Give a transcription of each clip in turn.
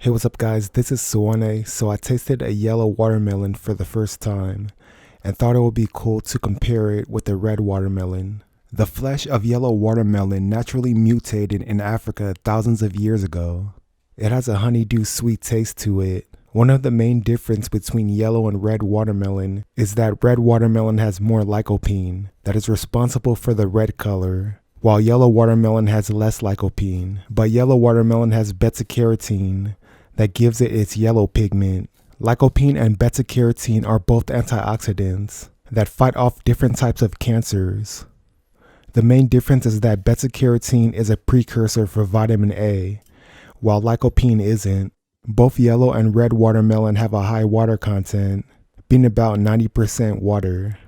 Hey, what's up guys, this is Suwane. So I tasted a yellow watermelon for the first time and thought it would be cool to compare it with a red watermelon. The flesh of yellow watermelon naturally mutated in Africa thousands of years ago. It has a honeydew sweet taste to it. One of the main differences between yellow and red watermelon is that red watermelon has more lycopene that is responsible for the red color, while yellow watermelon has less lycopene. But yellow watermelon has beta-carotene that gives it its yellow pigment. Lycopene and beta-carotene are both antioxidants that fight off different types of cancers. The main difference is that beta-carotene is a precursor for vitamin A, while lycopene isn't. Both yellow and red watermelon have a high water content, being about 90% water,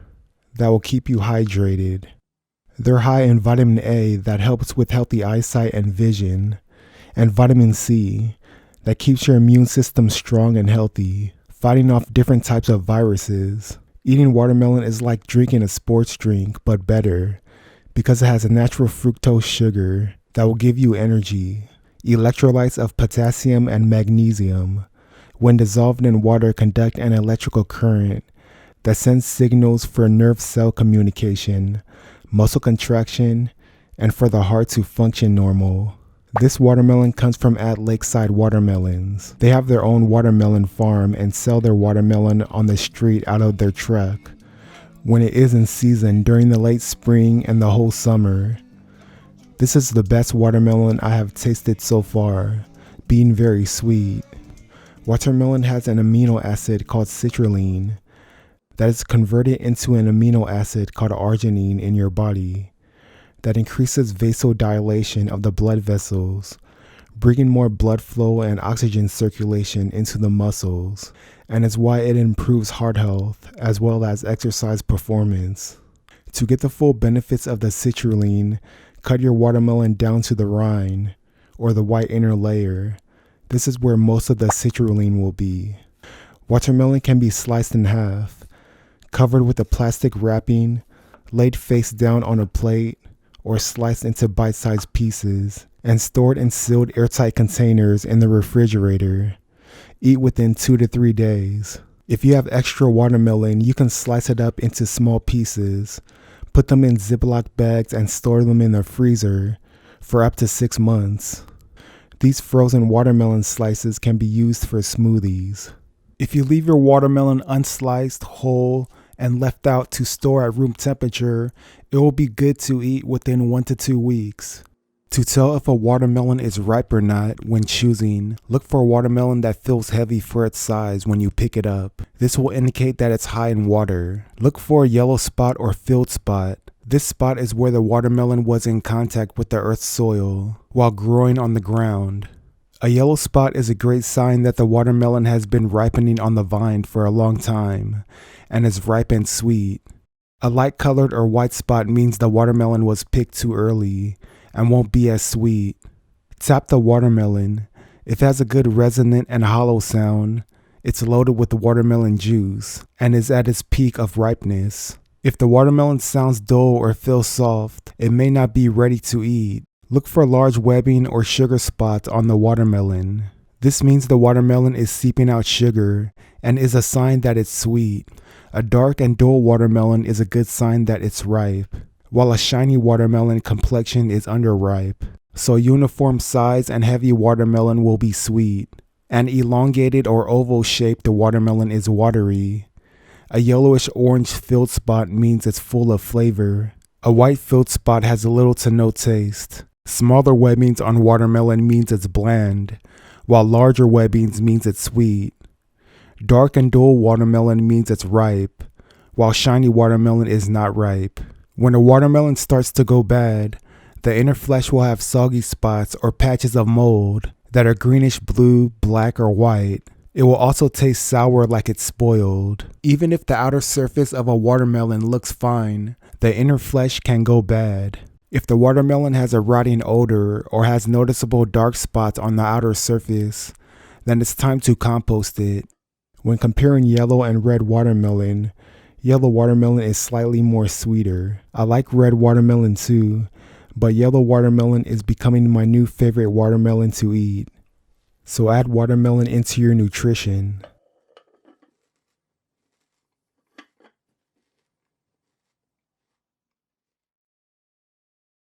that will keep you hydrated. They're high in vitamin A that helps with healthy eyesight and vision, and vitamin C that keeps your immune system strong and healthy, fighting off different types of viruses. Eating watermelon is like drinking a sports drink, but better, because it has a natural fructose sugar that will give you energy. Electrolytes of potassium and magnesium, when dissolved in water, conduct an electrical current that sends signals for nerve cell communication, muscle contraction, and for the heart to function normal. This watermelon comes from at Lakeside Watermelons. They have their own watermelon farm and sell their watermelon on the street out of their truck when it is in season during the late spring and the whole summer. This is the best watermelon I have tasted so far, being very sweet. Watermelon has an amino acid called citrulline that is converted into an amino acid called arginine in your body that increases vasodilation of the blood vessels, bringing more blood flow and oxygen circulation into the muscles, and is why it improves heart health as well as exercise performance. To get the full benefits of the citrulline, cut your watermelon down to the rind, or the white inner layer. This is where most of the citrulline will be. Watermelon can be sliced in half, covered with a plastic wrapping, laid face down on a plate, or sliced into bite-sized pieces, and stored in sealed airtight containers in the refrigerator. Eat within 2 to 3 days. If you have extra watermelon, you can slice it up into small pieces, put them in Ziploc bags, and store them in the freezer for up to 6 months. These frozen watermelon slices can be used for smoothies. If you leave your watermelon unsliced, whole, and left out to store at room temperature, it will be good to eat within 1 to 2 weeks. To tell if a watermelon is ripe or not when choosing, look for a watermelon that feels heavy for its size when you pick it up. This will indicate that it's high in water. Look for a yellow spot or field spot. This spot is where the watermelon was in contact with the earth's soil while growing on the ground. A yellow spot is a great sign that the watermelon has been ripening on the vine for a long time and is ripe and sweet. A light colored or white spot means the watermelon was picked too early and won't be as sweet. Tap the watermelon. If it has a good resonant and hollow sound, it's loaded with watermelon juice and is at its peak of ripeness. If the watermelon sounds dull or feels soft, it may not be ready to eat. Look for large webbing or sugar spots on the watermelon. This means the watermelon is seeping out sugar and is a sign that it's sweet. A dark and dull watermelon is a good sign that it's ripe, while a shiny watermelon complexion is underripe. So uniform size and heavy watermelon will be sweet. An elongated or oval shaped watermelon is watery. A yellowish orange field spot means it's full of flavor. A white field spot has little to no taste. Smaller webbings on watermelon means it's bland, while larger webbings means it's sweet. Dark and dull watermelon means it's ripe, while shiny watermelon is not ripe. When a watermelon starts to go bad, the inner flesh will have soggy spots or patches of mold that are greenish blue, black, or white. It will also taste sour like it's spoiled. Even if the outer surface of a watermelon looks fine, the inner flesh can go bad. If the watermelon has a rotting odor or has noticeable dark spots on the outer surface, then it's time to compost it. When comparing yellow and red watermelon, yellow watermelon is slightly more sweeter. I like red watermelon too, but yellow watermelon is becoming my new favorite watermelon to eat. So add watermelon into your nutrition.